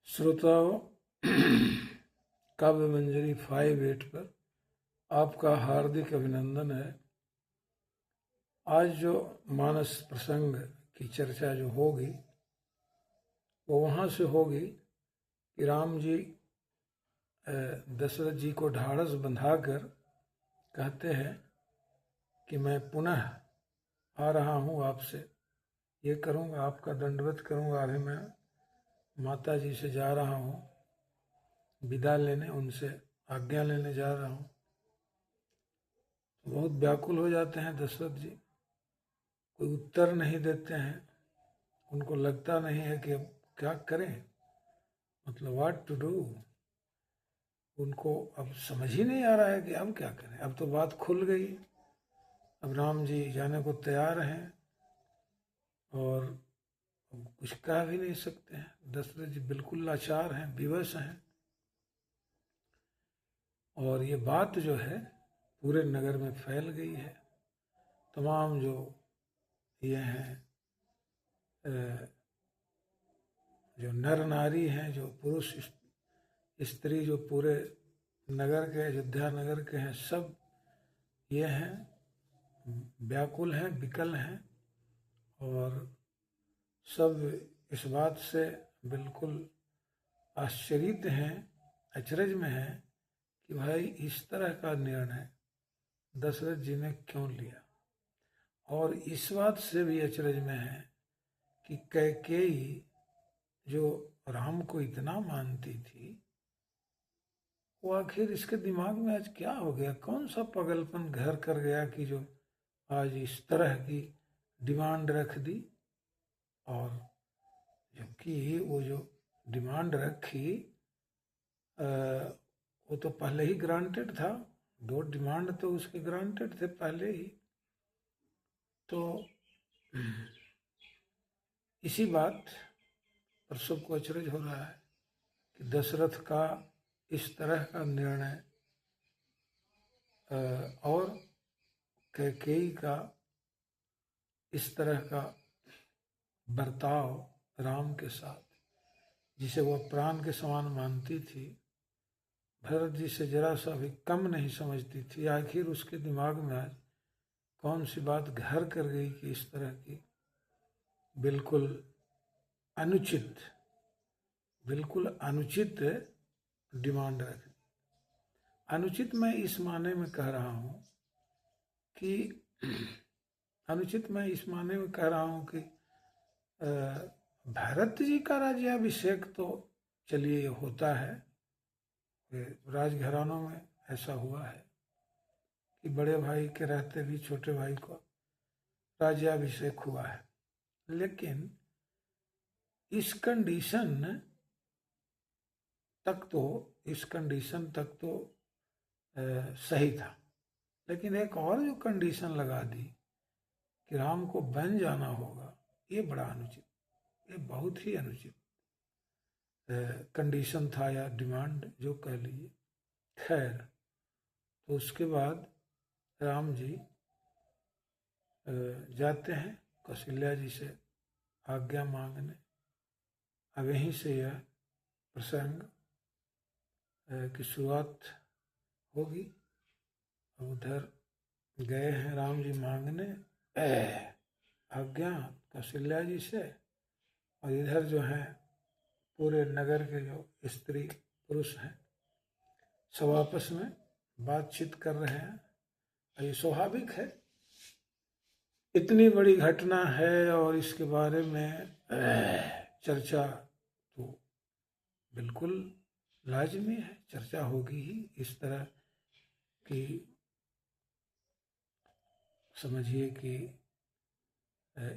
श्रोताओं, काव्य मंजरी 5/8 पर आपका हार्दिक अभिनंदन है। आज जो मानस प्रसंग की चर्चा जो होगी वो वहाँ से होगी कि राम जी दशरथ जी को ढाढ़स बंधाकर कहते हैं कि मैं पुनः आ रहा हूँ, आपसे ये करूँगा, आपका दंडवत करूँगा। अभी मैं माता जी से जा रहा हूँ विदा लेने, उनसे आज्ञा लेने जा रहा हूँ। बहुत व्याकुल हो जाते हैं दशरथ जी, कोई उत्तर नहीं देते हैं। उनको लगता नहीं है कि अब क्या करें, मतलब व्हाट टू डू। उनको अब समझ ही नहीं आ रहा है कि अब क्या करें। अब तो बात खुल गई, अब राम जी जाने को तैयार हैं और कुछ कह भी नहीं सकते हैं। दशरथ जी बिल्कुल लाचार हैं, विवश हैं। और ये बात जो है पूरे नगर में फैल गई है। तमाम जो ये हैं, जो नर नारी हैं, जो पुरुष स्त्री, जो पूरे नगर के, अयोध्या नगर के हैं, सब ये हैं, व्याकुल हैं, विकल हैं। और सब इस बात से बिल्कुल आश्चर्यित हैं, अचरज में हैं कि भाई इस तरह का निर्णय दशरथ जी ने क्यों लिया। और इस बात से भी अचरज में है कि कैकेयी जो राम को इतना मानती थी, वो आखिर इसके दिमाग में आज क्या हो गया, कौन सा पागलपन घर कर गया कि जो आज इस तरह की डिमांड रख दी। और जबकि वो जो डिमांड रखी वो तो पहले ही ग्रांटेड था। 2 डिमांड तो उसके ग्रांटेड थे पहले ही। तो इसी बात पर सबको अचरज हो रहा है कि दशरथ का इस तरह का निर्णय और कैकेयी का इस तरह का बर्ताव राम के साथ, जिसे वह प्राण के समान मानती थी, भरत जी से जरा सा भी कम नहीं समझती थी। आखिर उसके दिमाग में आज कौन सी बात घर कर गई कि इस तरह की बिल्कुल अनुचित डिमांड रख दी। अनुचित मैं इस माने में कह रहा हूँ कि भरत जी का राज्याभिषेक तो चलिए होता है, राजघरानों में ऐसा हुआ है कि बड़े भाई के रहते भी छोटे भाई को राज्याभिषेक हुआ है। लेकिन इस कंडीशन तक तो सही था। लेकिन एक और जो कंडीशन लगा दी कि राम को बन जाना होगा, ये बड़ा अनुचित, ये बहुत ही अनुचित कंडीशन था या डिमांड जो कह लीजिए। खैर, तो उसके बाद राम जी जाते हैं कौशल्या जी से आज्ञा मांगने। अब यहीं से यह प्रसंग की शुरुआत होगी। अब उधर गए हैं राम जी मांगने आज्ञा कौशल्या जी से, और इधर जो है पूरे नगर के जो स्त्री पुरुष हैं सब आपस में बातचीत कर रहे हैं। ये स्वाभाविक है, इतनी बड़ी घटना है और इसके बारे में चर्चा तो बिल्कुल लाजमी है, चर्चा होगी ही। इस तरह की समझिए कि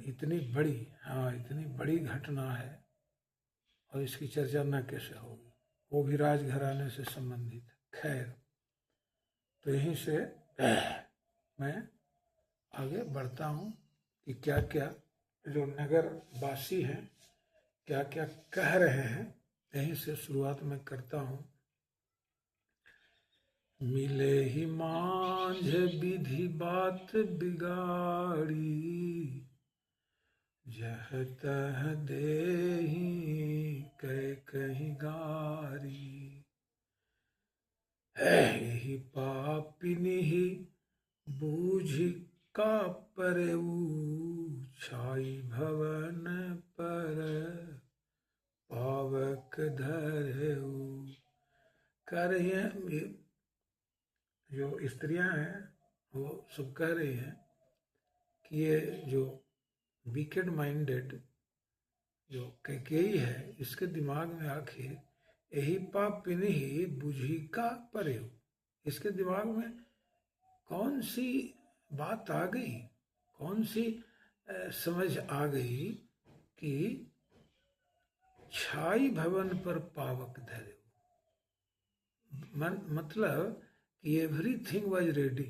इतनी बड़ी घटना है और इसकी चर्चा न कैसे होगी, वो भी राजघराने से संबंधित। खैर, तो यहीं से मैं आगे बढ़ता हूँ कि क्या क्या जो नगर वासी हैं क्या क्या कह रहे हैं, यहीं से शुरुआत में करता हूँ। मिले ही मांझ विधि बात बिगाड़ी, जह तह देहि कै कहीं पावक धरऊ। कह रही हैं, ये जो स्त्रियां हैं वो सब कह रही हैं कि ये जो विकेड माइंडेड जो कैकेयी है, इसके दिमाग में आखिर यही पापिन ही बुझी का परे। इसके दिमाग में कौन सी बात आ गई, कौन सी समझ आ गई कि छाई भवन पर पावक धरे। मतलब कि everything was ready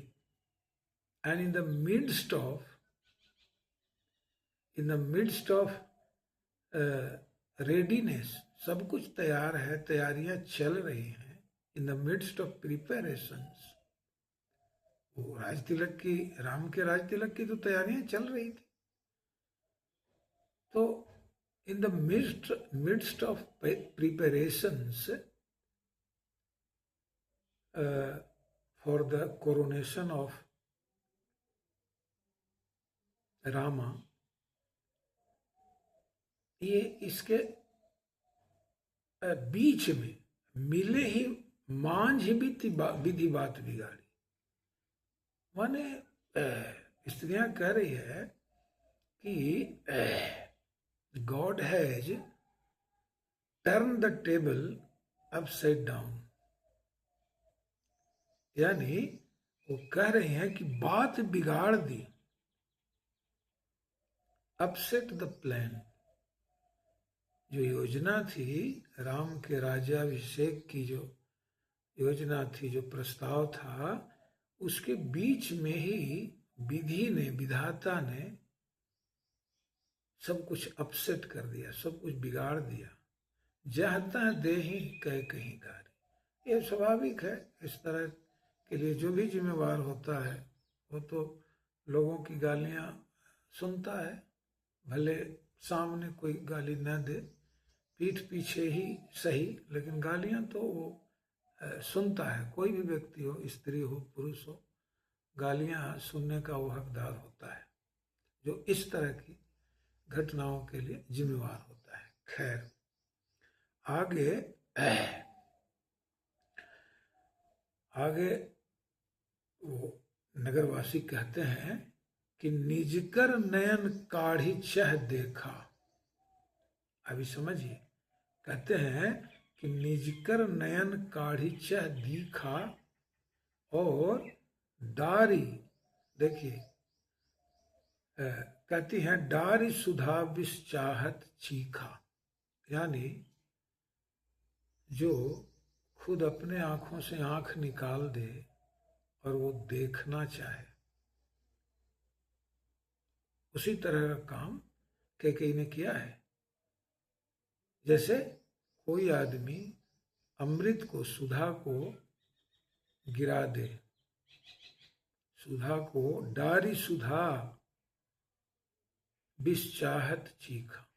and in the midst of readiness, सब कुछ तैयार है, तैयारियां चल रही हैं। In the midst of preparations, वो राज तिलक की, राम के राज तिलक की तो तैयारियां चल रही थी। तो in the midst of preparations for the coronation of Rama, ये इसके बीच में मिले ही मांझ विधि बात बिगाड़ी। माने स्त्रियां कह रही है कि God has turn the table upside down, यानी वो कह रही हैं कि बात बिगाड़ दी, अपसेट द प्लान। जो योजना थी राम के राज्याभिषेक की, जो योजना थी, जो प्रस्ताव था, उसके बीच में ही विधि ने, विधाता ने सब कुछ अपसेट कर दिया, सब कुछ बिगाड़ दिया। जहता देहि कह कहीं गारी। ये स्वाभाविक है, इस तरह के लिए जो भी जिम्मेवार होता है वो तो लोगों की गालियां सुनता है, भले सामने कोई गाली न दे, पीठ पीछे ही सही, लेकिन गालियां तो वो सुनता है। कोई भी व्यक्ति हो, स्त्री हो पुरुष हो, गालियां सुनने का वो हकदार होता है, जो इस तरह की घटनाओं के लिए जिम्मेवार होता है। खैर, आगे वो नगरवासी कहते हैं कि निजकर नयन काढ़ी चह देखा। अभी समझिए, कहते हैं कि निजकर नयन काढ़ी चह दिखा, और डारी, देखिए कहती हैं डारी सुधा विष चाहत चीखा, यानी जो खुद अपने आंखों से आंख निकाल दे और वो देखना चाहे, उसी तरह का काम कैकेयी ने किया है। जैसे कोई आदमी अमृत को, सुधा को गिरा दे, सुधा को डारी सुधा विष चाहत चीखा,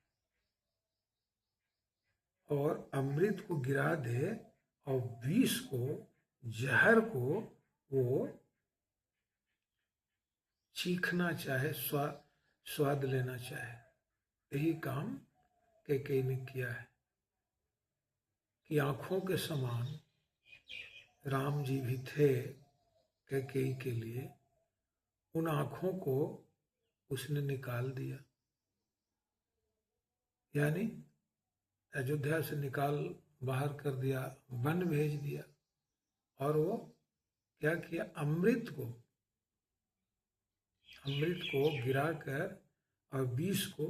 और अमृत को गिरा दे और विष को, जहर को वो चीखना चाहे, स्वाद लेना चाहे। यही काम कैकेयी ने किया है कि आंखों के समान राम जी भी थे कैकेयी के लिए, उन आंखों को उसने निकाल दिया, यानी अयोध्या से निकाल बाहर कर दिया, वन भेज दिया। और वो क्या किया, अमृत को गिराकर और विष को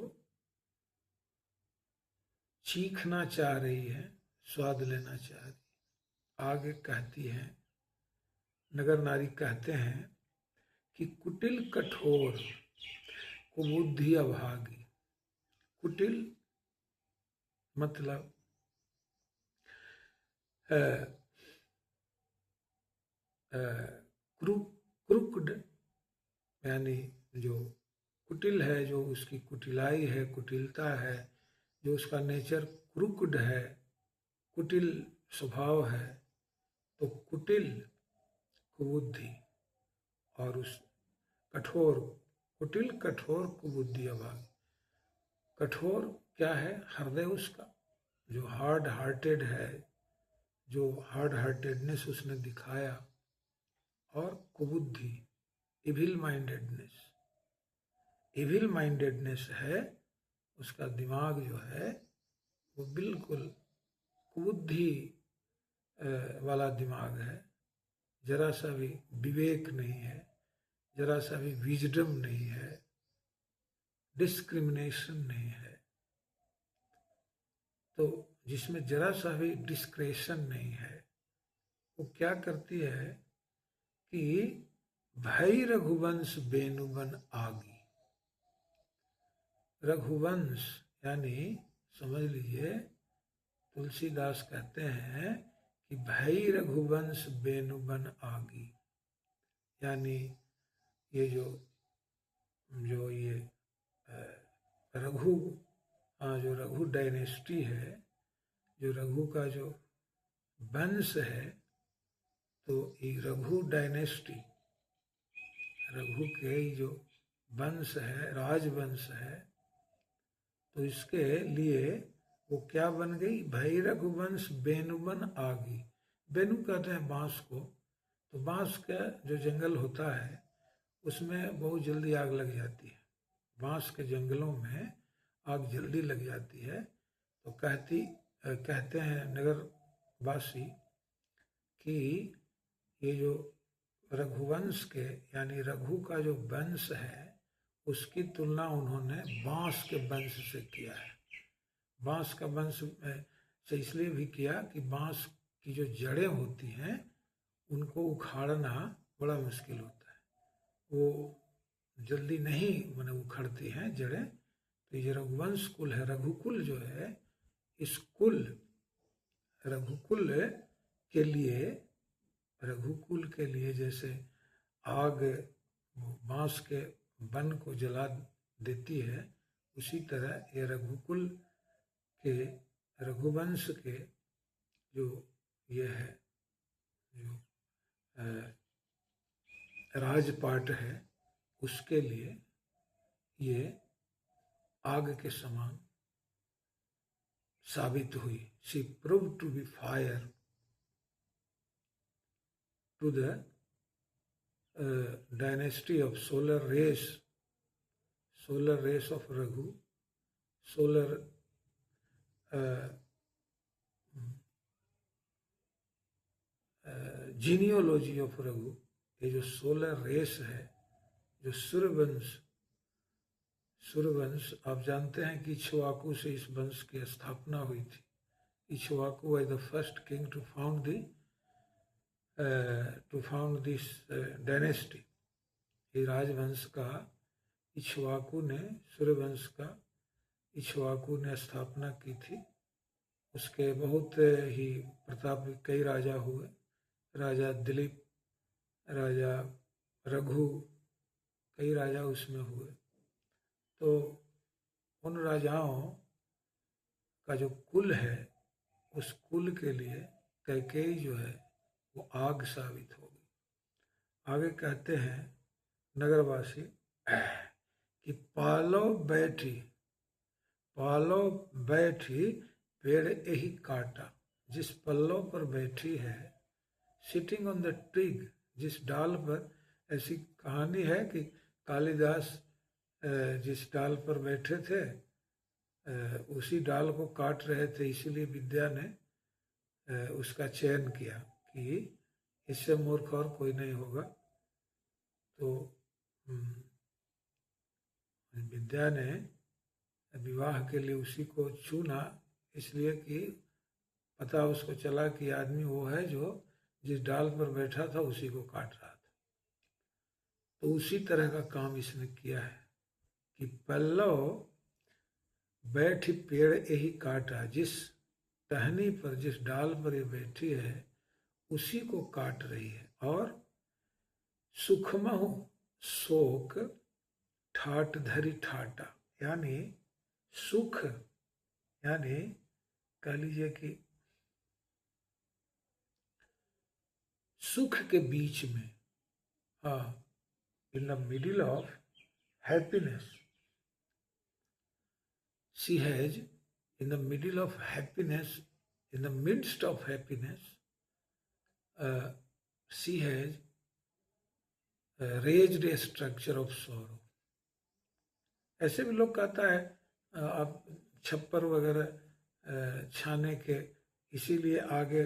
चीखना चाह रही है, स्वाद लेना चाह रही है। आगे कहती है, नगर नारी कहते हैं कि कुटिल कठोर कुबुद्धि अभागी। कुटिल मतलब क्रुक्ड, यानी जो कुटिल है, जो उसकी कुटिलाई है, कुटिलता है, जो उसका नेचर क्रुक्ड है, कुटिल स्वभाव है, तो कुटिल कुबुद्धि, और उस कठोर, कुटिल कठोर कुबुद्धि अभागी। कठोर क्या है, हृदय उसका जो हार्ड हार्टेड है, जो हार्ड हार्टेडनेस उसने दिखाया, और कुबुद्धि, इविल माइंडेडनेस। इविल माइंडेडनेस है, उसका दिमाग जो है वो बिल्कुल कुबुद्धि वाला दिमाग है, जरा सा भी विवेक नहीं है, जरा सा भी विजडम नहीं है, डिस्क्रिमिनेशन नहीं है। तो जिसमें जरा सा भी डिस्क्रेशन नहीं है, वो क्या करती है कि भई रघुवंश बेनुबन आगी। रघुवंश यानी समझ लीजिए, तुलसीदास कहते हैं कि भई रघुवंश बेनुबन आगी, यानी ये जो ये रघु जो रघु डायनेस्टी है, जो रघु का जो वंश है, तो ये रघु डायनेस्टी, रघु के जो वंश है, राजवंश है, तो इसके लिए वो क्या बन गई, भई रघुवंश बेनुबन आगी। बेनु कहते हैं बांस को, तो बांस का जो जंगल होता है उसमें बहुत जल्दी आग लग जाती है। बांस के जंगलों में आग जल्दी लग जाती है। तो कहते हैं नगरवासी कि ये जो रघुवंश के यानी रघु का जो वंश है, उसकी तुलना उन्होंने बांस के वंश से किया है। बांस का वंश से इसलिए भी किया कि बांस की जो जड़ें होती हैं उनको उखाड़ना बड़ा मुश्किल होता है, वो जल्दी नहीं माने उखड़ती हैं जड़ें। तो ये रघुवंश कुल है, रघुकुल जो है, इस कुल रघुकुल के लिए जैसे आग बांस के वन को जला देती है, उसी तरह ये रघुकुल के, रघुवंश के जो ये है, जो राजपाट है, उसके लिए ये आग के समान साबित हुई। She proved to be fire to the dynasty of solar race of Raghu, solar genealogy of Raghu. ये जो सोलर रेस है, जो सूर्यवंश, आप जानते हैं कि इक्ष्वाकु से इस वंश की स्थापना हुई थी। Ikshvaku was the first king to found this dynasty. ये राजवंश का इक्ष्वाकु ने, सूर्यवंश का इक्ष्वाकु ने स्थापना की थी। उसके बहुत ही प्रतापी कई राजा हुए, राजा दिलीप, राजा रघु, कई राजा उसमें हुए। तो उन राजाओं का जो कुल है, उस कुल के लिए कैकेयी जो है वो आग साबित हो गई। आगे कहते हैं नगरवासी कि पालो बैठी पेड़ यही काटा। जिस पल्लो पर बैठी है, सिटिंग ऑन द ट्रिग, जिस डाल पर, ऐसी कहानी है कि कालिदास जिस डाल पर बैठे थे उसी डाल को काट रहे थे, इसीलिए विद्या ने उसका चयन किया कि इससे मूर्ख और कोई नहीं होगा। तो विद्या ने विवाह के लिए उसी को चुना, इसलिए कि पता उसको चला कि आदमी वो है जो जिस डाल पर बैठा था उसी को काट रहा था। तो उसी तरह का काम इसने किया है कि पल्लव बैठी पेड़ यही काटा। जिस टहनी पर, जिस डाल पर ये बैठी है, उसी को काट रही है। और सुखमहु शोक ठाट धरी ठाटा, यानी सुख, यानी कह लीजिए कि सुख के बीच में, in the middle of happiness, she has in the middle of happiness, in the midst of happiness, she has raised a structure of sorrow. ऐसे भी लोग कहता है आप छप्पर वगैरह छाने के, इसीलिए आगे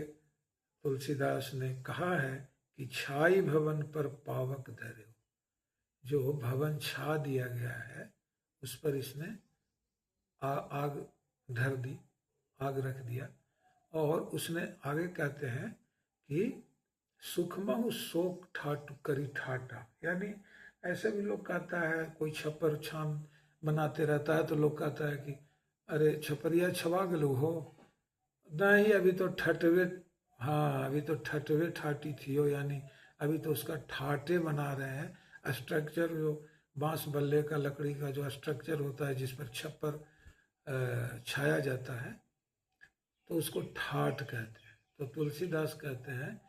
तुलसीदास ने कहा है कि छाई भवन पर पावक धरे, जो भवन छा दिया गया है उस पर इसने आग धर दी, आग रख दिया। और उसने आगे कहते हैं कि सुखमहु शोक ठाट करी ठाटा, यानी ऐसे भी लोग कहता है, कोई छप्पर छान बनाते रहता है तो लोग कहता है कि अरे छपरिया छवा गलू हो, नहीं अभी तो ठटवे, हाँ अभी तो ठटवे ठाटी थी हो, यानी अभी तो उसका ठाटे बना रहे हैं। स्ट्रक्चर जो बांस बल्ले का, लकड़ी का जो स्ट्रक्चर होता है जिस पर छप्पर छाया जाता है, तो उसको ठाट कहते हैं। तो तुलसीदास कहते हैं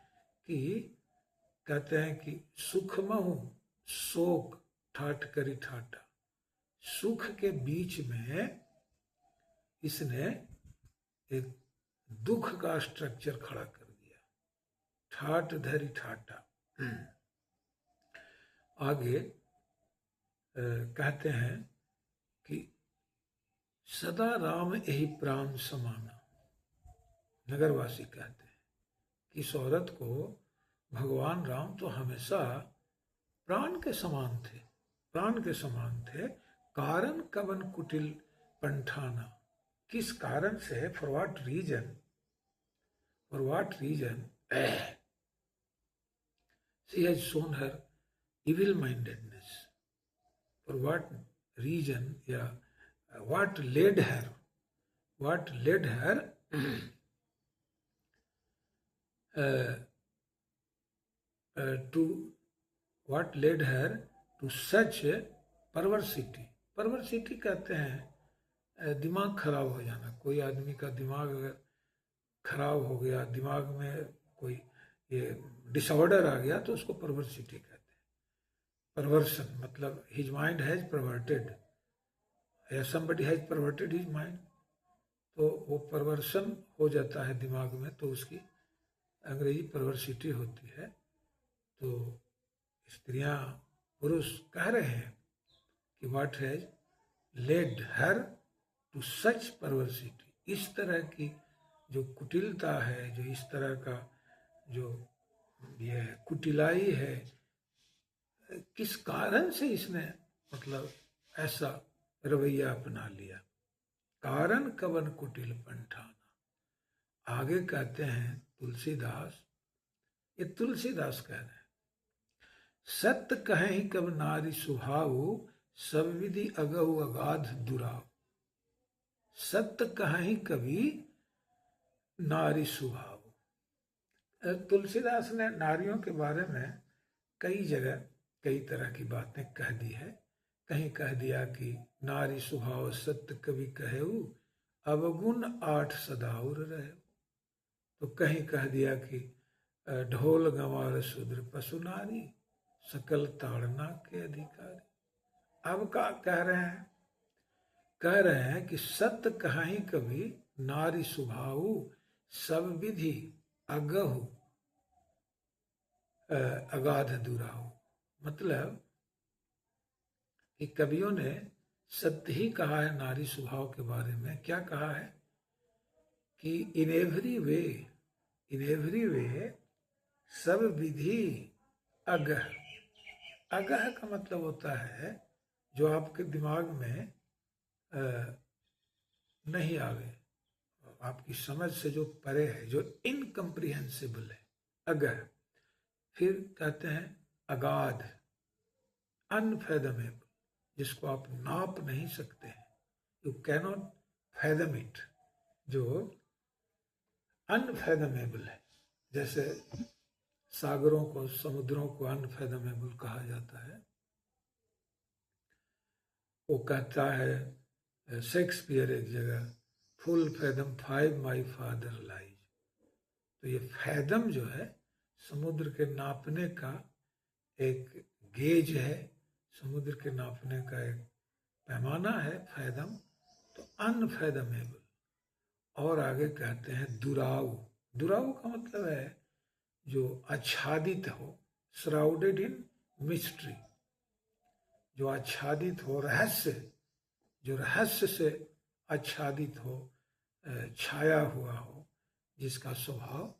कि सुखमहु शोक ठाट करी ठाटा, सुख के बीच में इसने एक दुख का स्ट्रक्चर खड़ा कर दिया, ठाट धरी ठाटा। आगे कहते हैं कि सदा राम यही प्राण समाना, नगरवासी कहते हैं कि इस औरत को भगवान राम तो हमेशा प्राण के समान थे, प्राण के समान थे। कारण कवन कुटिल पंठाना, किस कारण से, for what reason, for what reason she has shown her evil mindedness, for what reason, या what led her to such perversity, perversity कहते हैं दिमाग खराब हो जाना। कोई आदमी का दिमाग अगर खराब हो गया, दिमाग में कोई ये डिसऑर्डर आ गया तो उसको परवर्सिटी कहते हैं। परवर्सन मतलब हिज माइंड हैज परवर्टेड, या somebody has perverted his mind, तो वो परवर्सन हो जाता है दिमाग में, तो उसकी अंग्रेजी परवर्सिटी होती है। तो स्त्रियां, पुरुष कह रहे हैं कि what has led her to such perversity, इस तरह की जो कुटिलता है, जो इस तरह का जो ये कुटिलाई है, किस कारण से इसने मतलब ऐसा रवैया अपना लिया। कारण कवन कुटिल पंठाना। आगे कहते हैं तुलसीदास, ये तुलसीदास कह रहे हैं, सत्य कहें कब नारी सुभाव, सब विधि अगहु अगाध दुराव। सत्य कहें कभी नारी सुभाव। तुलसीदास ने नारियों के बारे में कई जगह कई तरह की बातें कह दी है। कहीं कह दिया कि नारी सुभाव सत्य कवि कहेऊ, अवगुण आठ सदाउर रहे। तो कहीं कह दिया कि ढोल गंवार शूद्र पशु नारी, सकल ताड़ना के अधिकारी। अब क्या कह रहे हैं? कह रहे हैं कि सत्य कहीं कभी नारी सुभाव, सब विधि अगहु अगाध दुराहु। मतलब कि कवियों ने सत्य ही कहा है नारी स्वभाव के बारे में। क्या कहा है कि इन एवरी वे सब विधि अगह। अगह का मतलब होता है जो आपके दिमाग में नहीं आवे, आपकी समझ से जो परे है, जो इनकम्प्रिहेंसिबल है, अगह। फिर कहते हैं अगाध, अनफेदमेबल, जिसको आप नाप नहीं सकते हैं, यू कैनॉट फैदम इट, जो अनफेदमेबल है। जैसे सागरों को, समुद्रों को अनफेदमेबल कहा जाता है। वो कहता है शेक्सपियर एक जगह, full fathom 5 my father lies. तो ये फैदम जो है समुद्र के नापने का एक गेज है, समुद्र के नापने का एक पैमाना है फैदम। तो अनफैदमेबल, और आगे कहते हैं दुराव। दुराव का मतलब है जो आच्छादित हो, श्राउडेड इन मिस्ट्री, जो आच्छादित हो, रहस्य, जो रहस्य से आच्छादित हो, छाया हुआ हो, जिसका स्वभाव।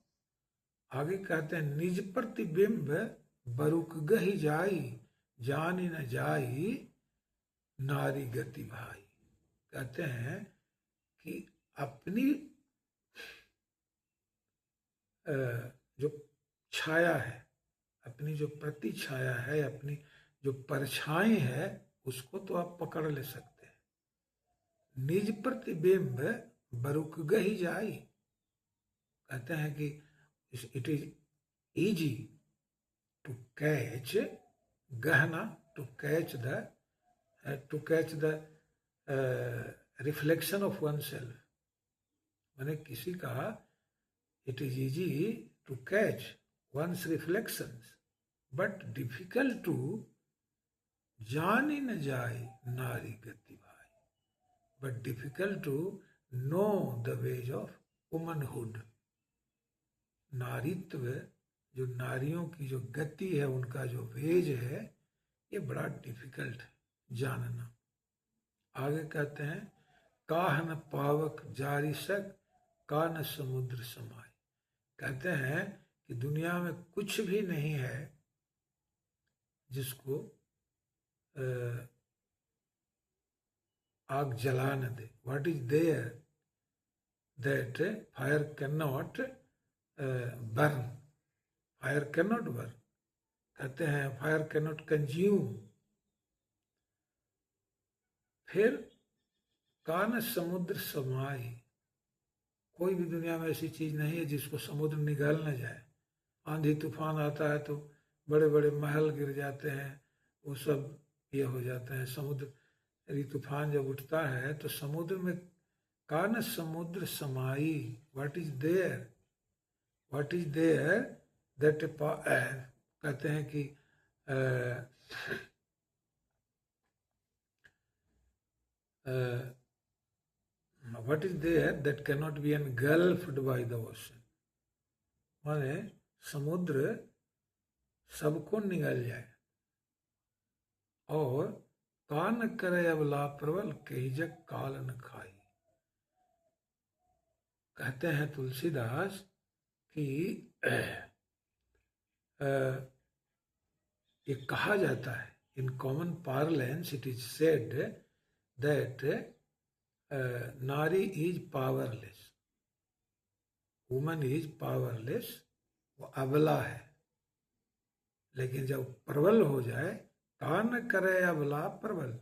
आगे कहते हैं निज प्रतिबिंब बरुक गही जाई, जानी न जाई नारी गति भाई। कहते हैं कि अपनी जो छाया है, अपनी जो प्रति छाया है, अपनी जो परछाई है, उसको तो आप पकड़ ले सकते हैं। निज प्रतिबिंब बरुक गही जाई, कहते हैं कि it is easy to catch, गहना to catch the reflection of oneself। मैंने किसी कहा it is easy to catch one's reflections but difficult to जान ही न जाए नारी गति भाई, but difficult to know the ways of womanhood। नारीत्व, जो नारियों की जो गति है, उनका जो वेज है, ये बड़ा डिफिकल्ट है जानना। आगे कहते हैं काह न पावक जारी सक, का न समुद्र समाय। कहते हैं कि दुनिया में कुछ भी नहीं है जिसको आग जला न दे। What is there that fire can not burn, fire can not burn. कहते हैं फायर कैन नॉट कंज्यूम। फिर कान समुद्र समाई, कोई भी दुनिया में ऐसी चीज नहीं है जिसको समुद्र निगल न जाए। आंधी तूफान आता है तो बड़े बड़े महल गिर जाते हैं, वो सब ये हो जाते हैं। समुद्र तूफान जब उठता है तो समुद्र में कान समुद्र समाई, what is there, what is there that कहते हैं कि what is there that can not be engulfed by the ocean. माने समुद्र सबको निगल जाए। और कान करे अबला प्रबल कही जग काल न खाई। कहते हैं तुलसीदास कि ये कहा जाता है, in common parlance it is said that नारी is powerless, woman is powerless, वो अबला है। लेकिन जब प्रबल हो जाए, कान करे अबला प्रबल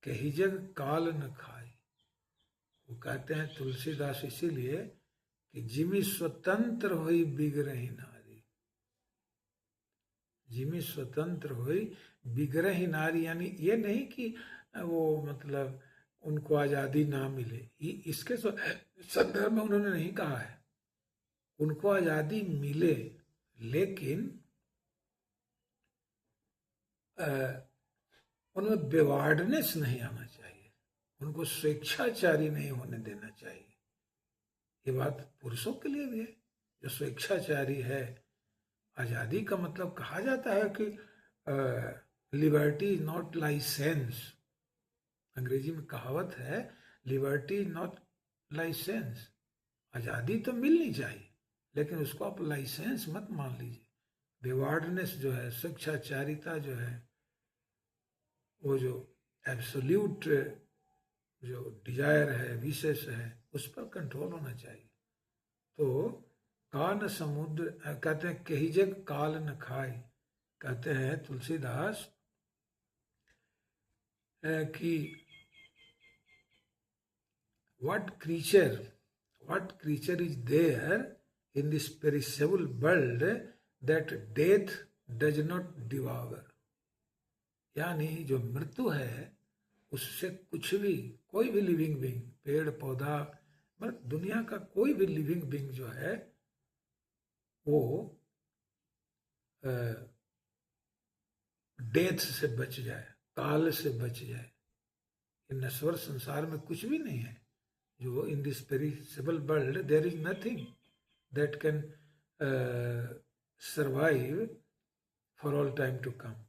कही जग काल न खाई। वो कहते हैं तुलसीदास इसीलिए कि जिमी स्वतंत्र हुई बिगरही नारी, जिमी स्वतंत्र हुई बिगरही नारी। यानी ये नहीं कि वो मतलब उनको आजादी ना मिले, इसके संदर्भ में उन्होंने नहीं कहा है। उनको आजादी मिले, लेकिन उनमें बेवार्डनेस नहीं आना चाहिए, उनको स्वेच्छाचारी नहीं होने देना चाहिए। ये बात पुरुषों के लिए भी है। जो स्वेच्छाचारी है, आजादी का मतलब कहा जाता है कि लिबर्टी इज नॉट लाइसेंस। अंग्रेजी में कहावत है लिबर्टी इज नॉट लाइसेंस। आजादी तो मिलनी चाहिए, लेकिन उसको आप लाइसेंस मत मान लीजिए। बेवार्डनेस जो है, स्वेच्छाचारिता जो है, वो जो एब्सोल्यूट जो डिजायर है, विशेष है, उस पर कंट्रोल होना चाहिए। तो कान समुद्र, कहते हैं कही जग काल न खाए। कहते हैं तुलसीदास कि what creature is there in this perishable world that death does not devour। यानी जो मृत्यु है उससे कुछ भी, कोई भी लिविंग बींग, पेड़ पौधा, मतलब दुनिया का कोई भी लिविंग बींग जो है वो डेथ से बच जाए, काल से बच जाए। इन नश्वर संसार में कुछ भी नहीं है जो in this perishable world there is nothing that can survive for all time to come.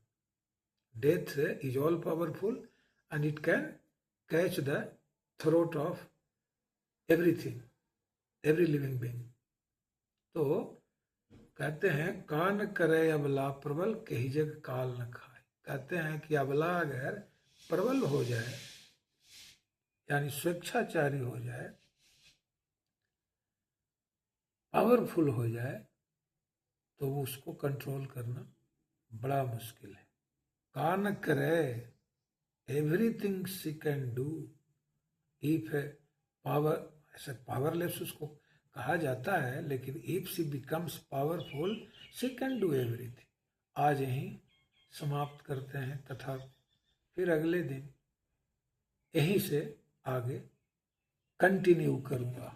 Death is all powerful and it can catch the throat of everything, every living being. तो कहते हैं कान करे अबला प्रबल कही जग काल न खाए। कहते हैं कि अबला अगर प्रबल हो जाए यानी स्वेच्छाचारी हो जाए, पावरफुल हो जाए, तो वो उसको कंट्रोल करना बड़ा मुश्किल है। कान करे everything she can do if power, ऐसे पावरलेस उसको कहा जाता है, लेकिन if she becomes powerful she can do everything. आज यहीं समाप्त करते हैं तथा फिर अगले दिन यहीं से आगे कंटिन्यू करूँगा।